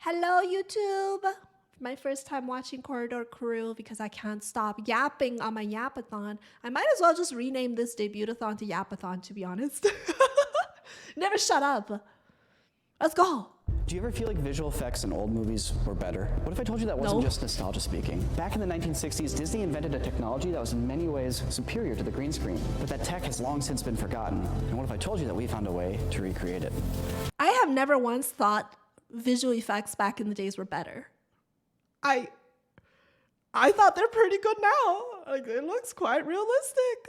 Hello, YouTube! My first time watching Corridor Crew because I can't stop yapping on my yapathon. I might as well just rename this debuutathon to Yapathon, to be honest. Never shut up. Let's go. Do you ever feel like visual effects in old movies were better? What if I told you that wasn't just nostalgia speaking? Back in the 1960s, Disney invented a technology that was in many ways superior to the green screen. But that tech has long since been forgotten. And what if I told you that we found a way to recreate it? I have never once thought visual effects back in the days were better. I thought they're pretty good now. Like, it looks quite realistic.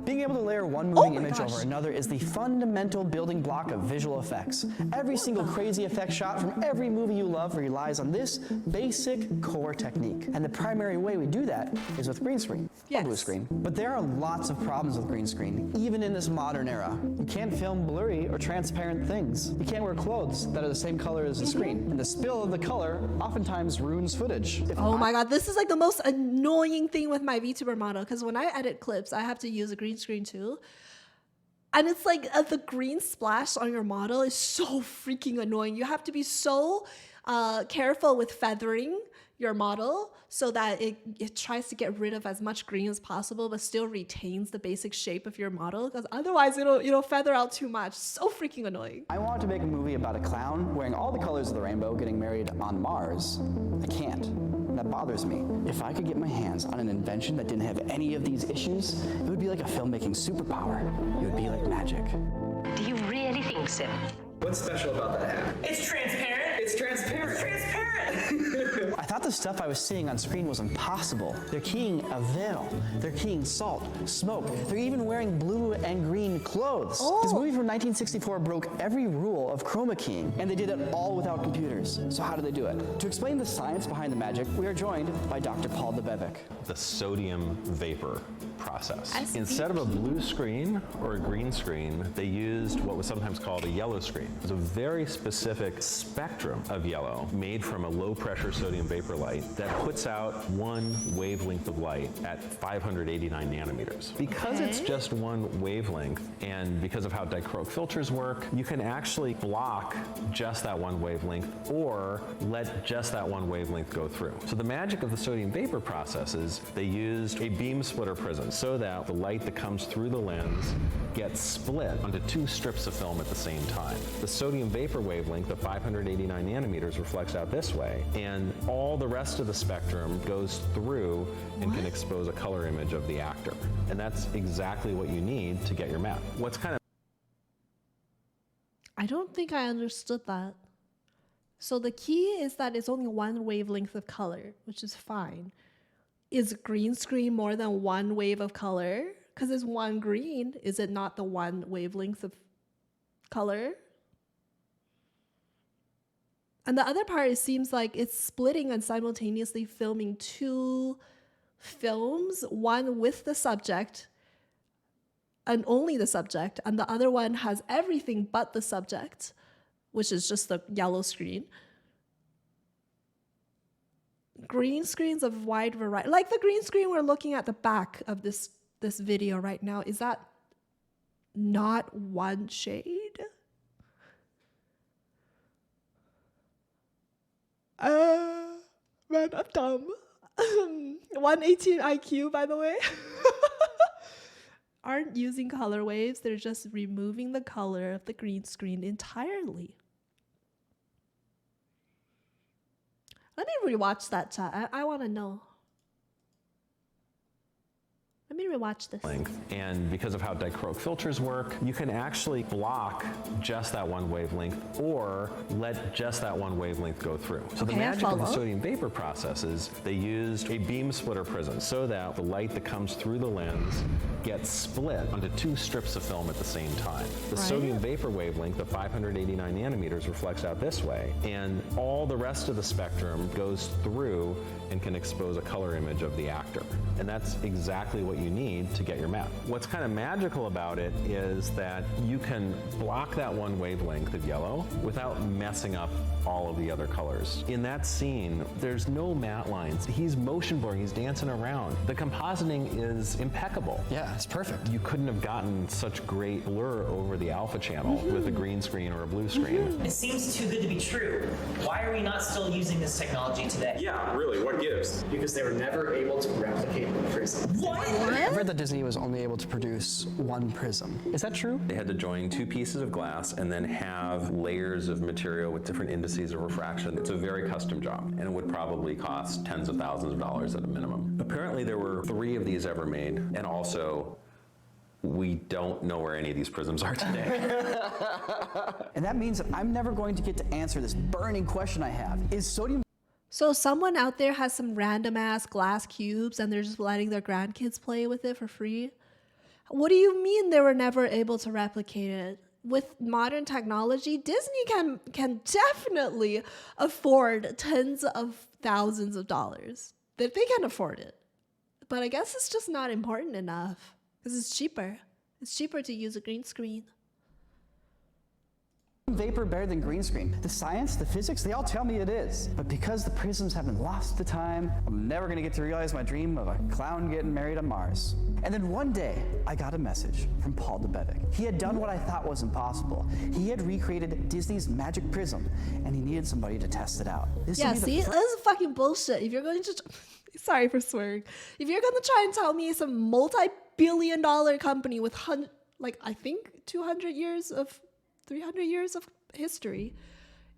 Being able to layer one moving image over another is the fundamental building block of visual effects. Every single crazy effect shot from every movie you love relies on this basic core technique. And the primary way we do that is with green screen, or blue screen. But there are lots of problems with green screen, even in this modern era. You can't film blurry or transparent things. You can't wear clothes that are the same color as the screen. And the spill of the color oftentimes ruins footage. Oh my god, this is like the most annoying thing with my VTuber model, because when I edit clips, I have to use a green screen too. And it's like the green splash on your model is so freaking annoying. You have to be so careful with feathering your model so that it tries to get rid of as much green as possible but still retains the basic shape of your model, because otherwise it'll feather out too much. So freaking annoying. I wanted to make a movie about a clown wearing all the colors of the rainbow getting married on Mars. I can't. That bothers me. If I could get my hands on an invention that didn't have any of these issues, it would be like a filmmaking superpower. It would be like magic. Do you really think so? What's special about that hat? It's transparent. It's transparent. It's transparent. I thought the stuff I was seeing on screen was impossible. They're keying a veil. They're keying salt, smoke. They're even wearing blue and green clothes. This movie from 1964 broke every rule of chroma keying, and they did it all without computers. So how did they do it? To explain the science behind the magic, we are joined by Dr. Paul Debevic. The sodium vapor process. Instead of a blue screen or a green screen, they used what was sometimes called a yellow screen. It was a very specific spectrum of yellow made from a low pressure sodium vapor light that puts out one wavelength of light at 589 nanometers. Because it's just one wavelength, and because of how dichroic filters work, you can actually block just that one wavelength or let just that one wavelength go through. So the magic of the sodium vapor process is they used a beam splitter prism so that the light that comes through the lens gets split onto two strips of film at the same time. The sodium vapor wavelength of 589 nanometers reflects out this way, and all the rest of the spectrum goes through and can expose a color image of the actor. And that's exactly what you need to get your map. What's kind of... I don't think I understood that. So the key is that it's only one wavelength of color, which is fine. Is green screen more than one wave of color? Because it's one green. Is it not the one wavelength of color? And the other part, it seems like it's splitting and simultaneously filming two films, one with the subject and only the subject, and the other one has everything but the subject, which is just the yellow screen. Green screens of wide variety, like the green screen we're looking at the back of this video right now. Is that not one shade? Man, I'm dumb. 118 IQ, by the way. Aren't using color waves, they're just removing the color of the green screen entirely. Let me rewatch that chat. I want to know. Let me rewatch this. And because of how dichroic filters work, you can actually block just that one wavelength or let just that one wavelength go through. So the magic of the sodium vapor process is they used a beam splitter prism so that the light that comes through the lens gets split onto two strips of film at the same time. The sodium vapor wavelength of 589 nanometers reflects out this way, and all the rest of the spectrum goes through and can expose a color image of the actor. And that's exactly what what you need to get your map. What's kind of magical about it is that you can block that one wavelength of yellow without messing up all of the other colors. In that scene, there's no matte lines. He's motion blurring, he's dancing around. The compositing is impeccable. Yeah, it's perfect. You couldn't have gotten such great blur over the alpha channel with a green screen or a blue screen. It seems too good to be true. Why are we not still using this technology today? Yeah, really, what gives? Because they were never able to replicate the prism. What? I read that Disney was only able to produce one prism. Is that true? They had to join two pieces of glass and then have layers of material with different indices of refraction. It's a very custom job, and it would probably cost tens of thousands of dollars at a minimum. Apparently there were 3 of these ever made, and also we don't know where any of these prisms are today. And that means that I'm never going to get to answer this burning question I have. Is sodium So someone out there has some random ass glass cubes and they're just letting their grandkids play with it for free? What do you mean they were never able to replicate it? With modern technology, Disney can definitely afford tens of thousands of dollars. They can afford it. But I guess it's just not important enough because it's cheaper. It's cheaper to use a green screen. vapor better than green screen? The science, the physics, they all tell me it is. But because the prisms have been lost to time, I'm never gonna get to realize my dream of a clown getting married on Mars. And then one day, I got a message from Paul Debevic. He had done what I thought was impossible. He had recreated Disney's magic prism, and he needed somebody to test it out. Yeah, see, this is fucking bullshit. If you're going to, sorry for swearing, if you're gonna try and tell me some multi-billion-dollar company with I think 200 years of 300 years of history,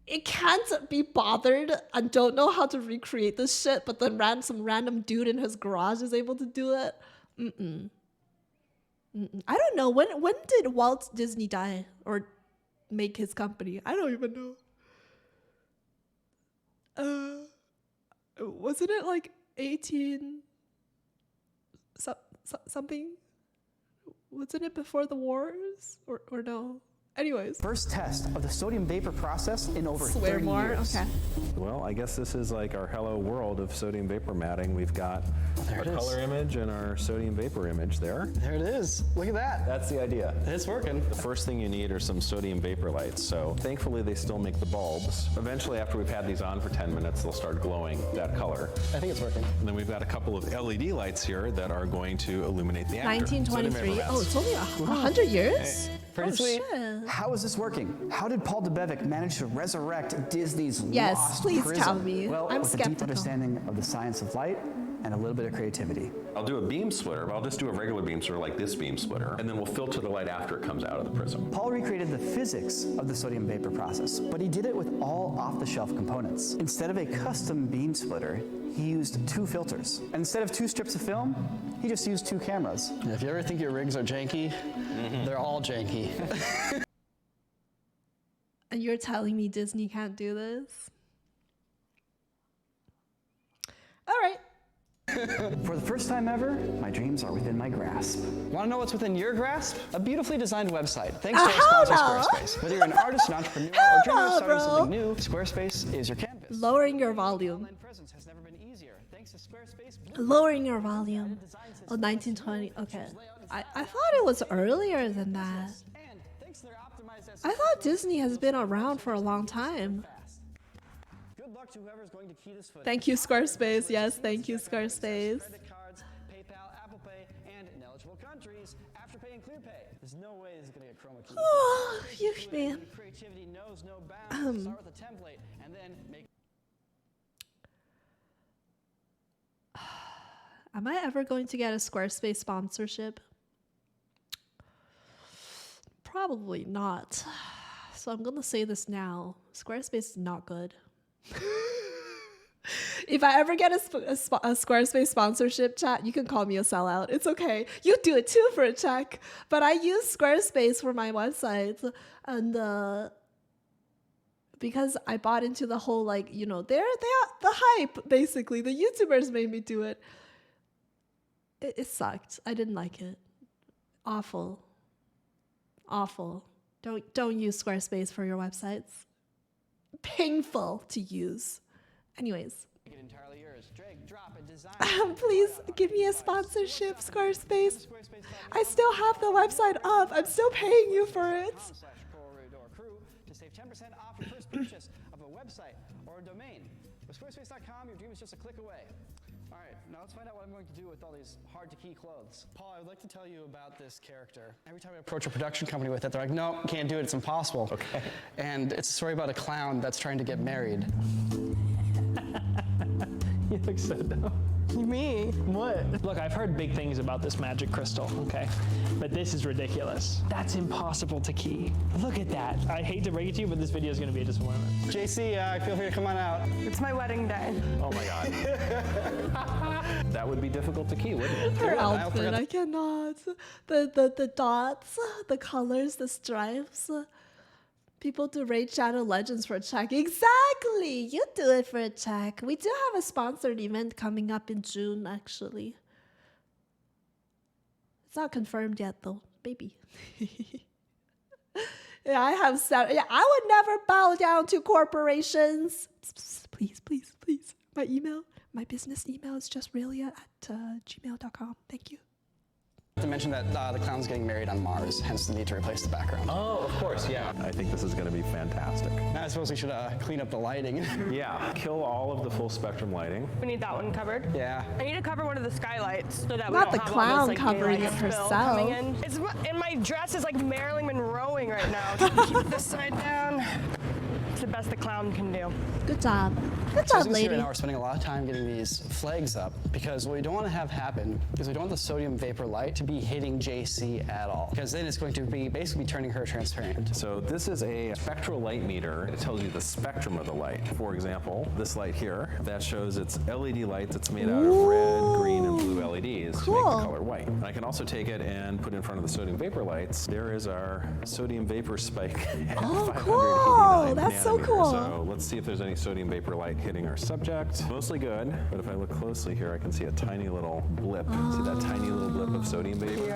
it can't be bothered and don't know how to recreate this shit, but then some random dude in his garage is able to do it. I don't know. When did Walt Disney die or make his company? I don't even know. Wasn't it like 18 something? Wasn't it before the wars or no? Anyways. First test of the sodium vapor process in over 30 years. Okay. Well, I guess this is like our hello world of sodium vapor matting. We've got our color image and our sodium vapor image there. There it is. Look at that. That's the idea. It's working. The first thing you need are some sodium vapor lights. So thankfully they still make the bulbs. Eventually, after we've had these on for 10 minutes, they'll start glowing that color. I think it's working. And then we've got a couple of LED lights here that are going to illuminate the actor. 1923. Oh, it's only 100 years? Pretty sweet. Shit. How is this working? How did Paul Debevic manage to resurrect Disney's Yes, lost please prism? tell me. Well, I'm with a deep skeptical. understanding of the science of light and a little bit of creativity. I'll do a beam splitter, but I'll just do a regular beam splitter like this beam splitter, and then we'll filter the light after it comes out of the prism. Paul recreated the physics of the sodium vapor process, but he did it with all off-the-shelf components. Instead of a custom beam splitter, he used 2 filters. And instead of 2 strips of film, he just used 2 cameras. If you ever think your rigs are janky, they're all janky. And you're telling me Disney can't do this? All right. For the first time ever, my dreams are within my grasp. Want to know what's within your grasp? A beautifully designed website. Thanks to our hell sponsor, no. Squarespace. Whether you're an artist, an entrepreneur, or dreaming of starting something new, Squarespace is your canvas. Lowering your volume. Online presence has never been easier. Thanks to Squarespace. Lowering your volume. Oh, 1920. Okay. I thought it was earlier than that. And thanks to their optimized I thought Disney has been around for a long time. Good luck to whoever's going to key this footage. Thank you, Squarespace. Yes, thank you, Squarespace. Credit cards, PayPal, Apple Pay, and in eligible countries, Afterpay and ClearPay. There's no way this is going to get chroma key. Oh, you man. Creativity knows no bounds. Start with a template and then make. Am I ever going to get a Squarespace sponsorship? Probably not. So I'm going to say this now. Squarespace is not good. If I ever get a Squarespace sponsorship, chat, you can call me a sellout. It's okay. You do it too for a check. But I use Squarespace for my websites. And because I bought into the whole, they're the hype, basically. The YouTubers made me do it. It sucked. I didn't like it. Awful. Don't use Squarespace for your websites. Painful to use. Anyways. Make it entirely yours. Drag, drop, and Please give me a sponsorship, Squarespace. I still have the website up. I'm still paying you for it. To save 10% off your first purchase of a website or a domain. With Squarespace.com, your dream is just a click away. All right, now let's find out what I'm going to do with all these hard-to-key clothes. Paul, I would like to tell you about this character. Every time I approach a production company with it, they're like, no, can't do it, it's impossible. Okay. And it's a story about a clown that's trying to get married. You look so dumb. Me? What? Look, I've heard big things about this magic crystal, okay? But this is ridiculous. That's impossible to key. Look at that. I hate to break it to you, but this video is going to be a disappointment. JC, feel free to come on out. It's my wedding day. Oh my God. That would be difficult to key, wouldn't it? Her outfit, I cannot. The dots, the colors, the stripes. People do Raid Shadow Legends for a check. Exactly! You do it for a check. We do have a sponsored event coming up in June, actually. It's not confirmed yet, though. Maybe. Yeah, I have said. Yeah, I would never bow down to corporations. Please, please, please. My business email is just Raelia at gmail.com. Thank you. To mention that the clown's getting married on Mars, hence the need to replace the background. Oh, of course, yeah. I think this is going to be fantastic. Now I suppose we should clean up the lighting. Yeah, kill all of the full spectrum lighting. We need that one covered. Yeah. I need to cover one of the skylights so that we Not don't the have clown all this, like, covering daylight it spill herself. coming in. And my dress is like Marilyn Monroeing right now. Keep this side down. It's the best the clown can do. Good job. Good So job, as you can see lady. right now, we're spending a lot of time getting these flags up because what we don't want to have happen is we don't want the sodium vapor light to be hitting JC at all, because then it's going to be basically turning her transparent. So this is a spectral light meter. It tells you the spectrum of the light. For example, this light here, that shows it's LED light that's made out of red, green, and blue LEDs to make Cool. the color white. And I can also take it and put it in front of the sodium vapor lights. There is our sodium vapor spike at Oh, 589 cool. That's so nanometers. cool. So let's see if there's any sodium vapor light hitting our subject. Mostly good, but if I look closely here, I can see a tiny little blip. See that tiny little blip of sodium vapor?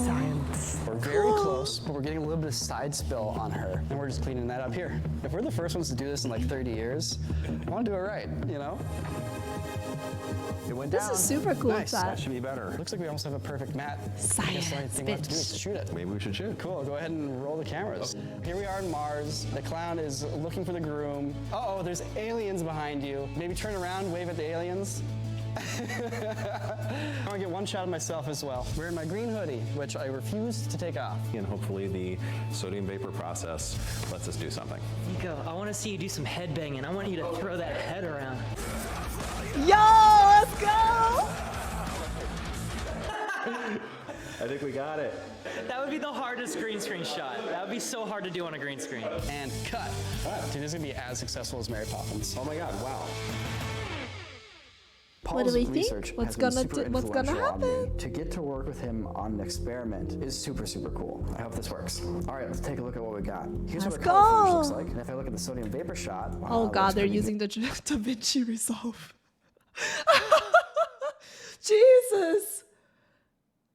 Science. We're very close, but we're getting a little bit of side spill on her, and we're just cleaning that up here. If we're the first ones to do this in like 30 years, I want to do it right, you know? It went This down. is super cool, Nice. Chad. That should be better. Looks like we almost have a perfect mat. I guess the only Science, thing left to do is bitch. shoot it. Maybe we should shoot. Cool, go ahead and roll the cameras. Here we are on Mars. The clown is looking for the groom. Uh-oh, there's aliens behind you. Maybe turn around, wave at the aliens. I want to get one shot of myself as well. Wearing my green hoodie, which I refuse to take off. And hopefully the sodium vapor process lets us do something. Nico, I want to see you do some head banging. I want you to throw that head around. Yo, let's go! I think we got it. That would be the hardest green screen shot. That would be so hard to do on a green screen. And cut. Dude, this is gonna be as successful as Mary Poppins. Oh my God, wow. What do we think? research What's has been gonna super what's gonna influential on me. happen? To get to work with him on an experiment is super, super cool. I hope this works. All right, let's take a look at what we got. Here's Let's what a color footage looks go. like. And if I look at the sodium vapor shot, wow, Oh it god, looks they're pretty using the Da Vinci Resolve. Jesus!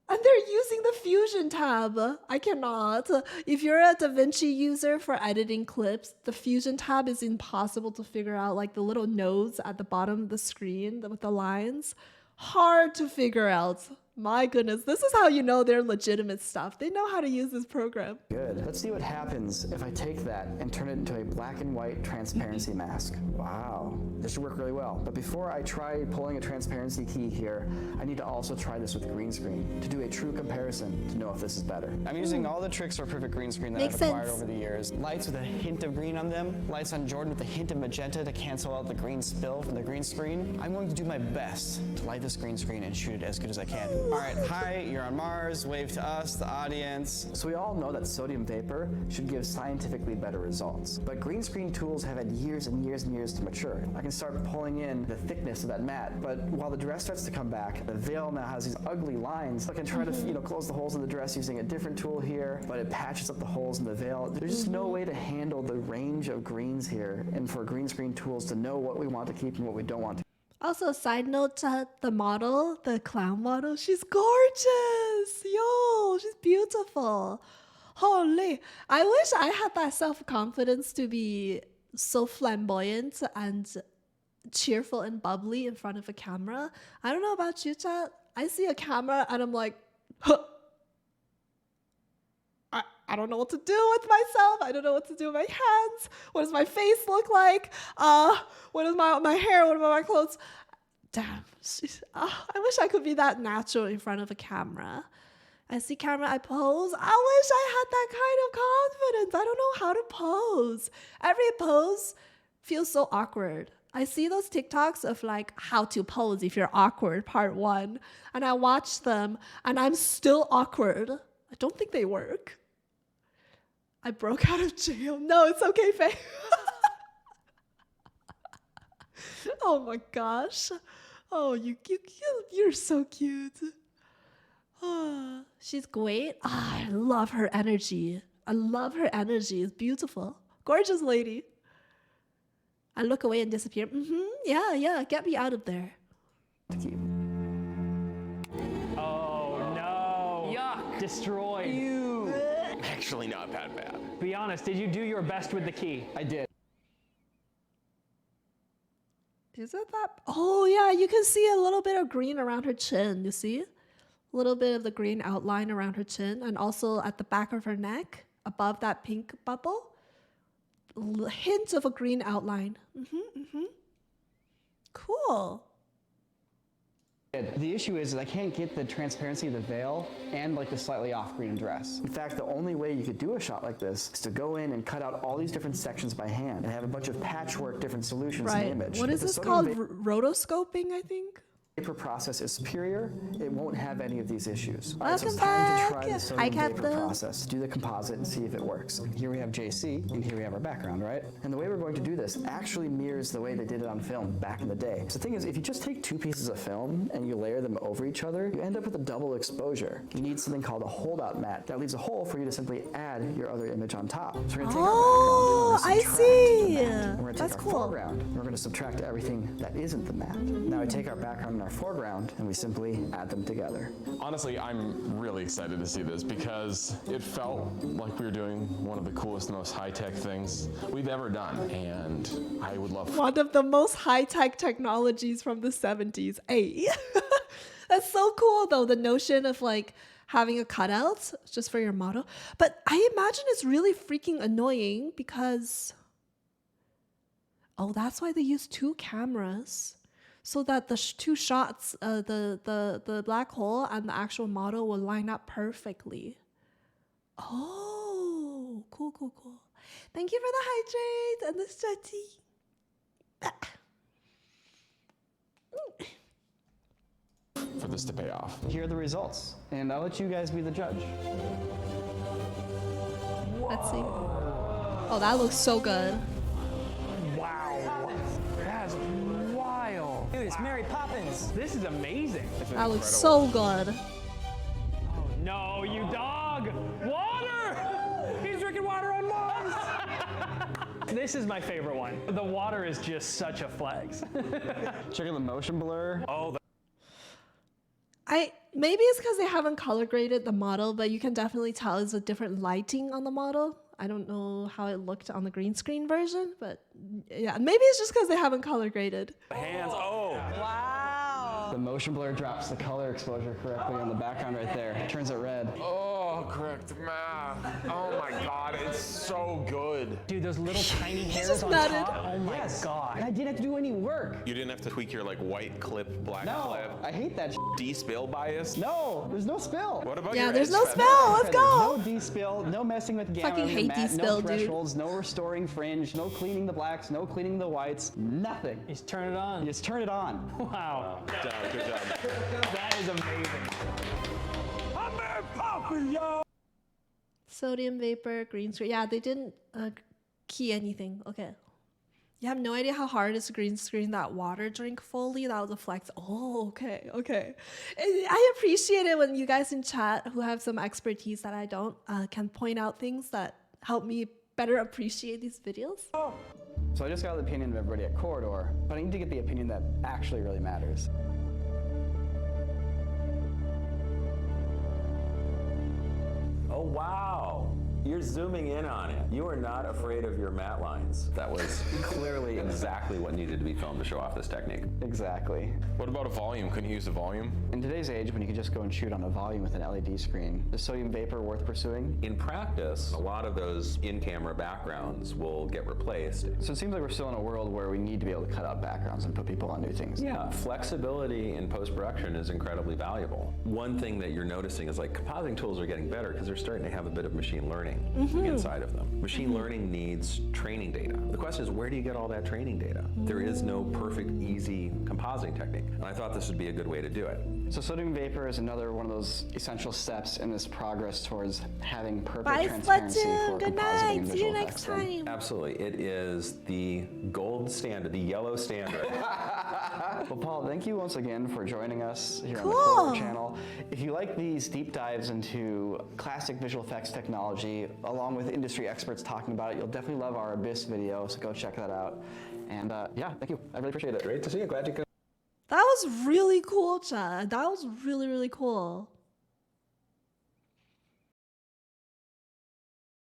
And they're using the Fusion tab. I cannot. If you're a Da Vinci user for editing clips, the Fusion tab is impossible to figure out, like the little nodes at the bottom of the screen with the lines. Hard to figure out. My goodness, this is how you know they're legitimate stuff. They know how to use this program. good. Let's see what happens if I take that and turn it into a black and white transparency mask. Wow, this should work really well. But before I try pulling a transparency key here, I need to also try this with green screen to do a true comparison to know if this is better. I'm using all the tricks for perfect green screen that Makes I've acquired sense. over the years. Lights with a hint of green on them, lights on Jordan with a hint of magenta to cancel out the green spill from the green screen. I'm going to do my best to light this green screen and shoot it as good as I can. All right, hi, you're on Mars, wave to us, the audience. So we all know that sodium vapor should give scientifically better results. But green screen tools have had years and years and years to mature. I can start pulling in the thickness of that mat, but while the dress starts to come back, the veil now has these ugly lines. I can try to close the holes in the dress using a different tool here, but it patches up the holes in the veil. There's just no way to handle the range of greens here, and for green screen tools to know what we want to keep and what we don't want to. Also, side note, the model, the clown model, she's gorgeous. Yo, she's beautiful. Holy, I wish I had that self-confidence to be so flamboyant and cheerful and bubbly in front of a camera. I don't know about you, chat. I see a camera and I'm like, huh. I don't know what to do with myself. I don't know what to do with my hands. What does my face look like? What is my hair? What about my clothes? Damn. I wish I could be that natural in front of a camera. I see camera, I pose. I wish I had that kind of confidence. I don't know how to pose. Every pose feels so awkward. I see those TikToks of like how to pose if you're awkward, part 1. And I watch them and I'm still awkward. I don't think they work. I broke out of jail. No, it's okay, Faye. Oh my gosh. Oh, you're so cute. Oh, she's great. I love her energy. I love her energy. It's beautiful. Gorgeous lady. I look away and disappear. Yeah. Get me out of there. Oh no. Yuck. Destroyed. Actually not that bad. Be honest, did you do your best with the key? I did. Is it that? Oh yeah, you can see a little bit of green around her chin. You see? A little bit of the green outline around her chin and also at the back of her neck, above that pink bubble. Hint of a green outline. Cool. The issue is I can't get the transparency of the veil and like the slightly off-green dress. In fact, the only way you could do a shot like this is to go in and cut out all these different sections by hand and have a bunch of patchwork different solutions in the image. What is this called? Rotoscoping, I think? Vapor process is superior, it won't have any of these issues. Welcome it's time to try back. the sodium Hi, vapor Captain. process, do the composite and see if it works. Here we have JC, and here we have our background, right? And the way we're going to do this actually mirrors the way they did it on film back in the day. So the thing is, if you just take 2 pieces of film and you layer them over each other, you end up with a double exposure. You need something called a holdout mat that leaves a hole for you to simply add your other image on top. So we're going to take our background, I and see. we're going to That's take our cool. foreground, and we're going to subtract everything that isn't the mat. Now we take our background and our foreground, and we simply add them together. Honestly, I'm really excited to see this because it felt like we were doing one of the coolest and most high-tech things we've ever done, and I would love One of the most high-tech technologies from the 70s. Hey. That's so cool though, the notion of like having a cutout just for your model. But I imagine it's really freaking annoying because that's why they use 2 cameras. So that the 2 shots, the black hole and the actual model will line up perfectly. Oh, cool. Thank you for the hydrate and the study. for this to pay off. Here are the results, and I'll let you guys be the judge. Let's see. Oh, that looks so good. Wow. That's wild. Dude, it's Mary Poppins. This is amazing. That looks so good. Oh no, you dog! Water! He's drinking water on Mars! This is my favorite one. The water is just such a flex. Check out the motion blur. Oh, Maybe it's because they haven't color graded the model, but you can definitely tell it's a different lighting on the model. I don't know how it looked on the green screen version, but yeah, maybe it's just because they haven't color graded. Hands, oh! Wow. The motion blur drops the color exposure correctly on the background right there. Turns it red. Oh, correct math. Oh my god, it's so good. dude, those little tiny hairs just on nutted. top. Oh my And god. I didn't have to do any work. You didn't have to tweak your like white clip, black No, clip. I hate that. D-spill bias? No, there's no spill. What about Yeah, your there's edge no feather? spell. Let's There's go. no de-spill, no messing with gamma. Fucking on your hate mat, de-spill, no dude. thresholds, no restoring fringe, no cleaning the blacks, no cleaning the whites, nothing. You just turn it on. You just turn it on. Wow. Good job, good job. That is amazing. I'm Mary Poppins, yo! Sodium vapor, green screen. Yeah, they didn't key anything. Okay. You have no idea how hard it is to green screen that water drink fully. That was a flex. Oh, okay. I appreciate it when you guys in chat who have some expertise that I don't can point out things that help me better appreciate these videos. So I just got the opinion of everybody at Corridor, but I need to get the opinion that actually really matters. Oh wow. You're zooming in on it. You are not afraid of your matte lines. That was clearly exactly what needed to be filmed to show off this technique. Exactly. What about a volume? Couldn't you use a volume? In today's age, when you can just go and shoot on a volume with an LED screen, is sodium vapor worth pursuing? In practice, a lot of those in-camera backgrounds will get replaced. So it seems like we're still in a world where we need to be able to cut out backgrounds and put people on new things. Yeah, flexibility in post-production is incredibly valuable. One thing that you're noticing is like compositing tools are getting better because they're starting to have a bit of machine learning inside of them. Machine learning needs training data. The question is, where do you get all that training data? There is no perfect, easy compositing technique, and I thought this would be a good way to do it. So sodium vapor is another one of those essential steps in this progress towards having perfect Bye, transparency Splatoon. for Good compositing night. and See visual you next effects. time. Absolutely, it is the gold standard, the yellow standard. Well, Paul, thank you once again for joining us here on the Cool. Corridor channel. If you like these deep dives into classic visual effects technology, along with industry experts talking about it, you'll definitely love our Abyss video, so go check that out. And yeah, thank you. I really appreciate it. Great to see you. Glad you could. That was really cool, Chad. That was really, really cool.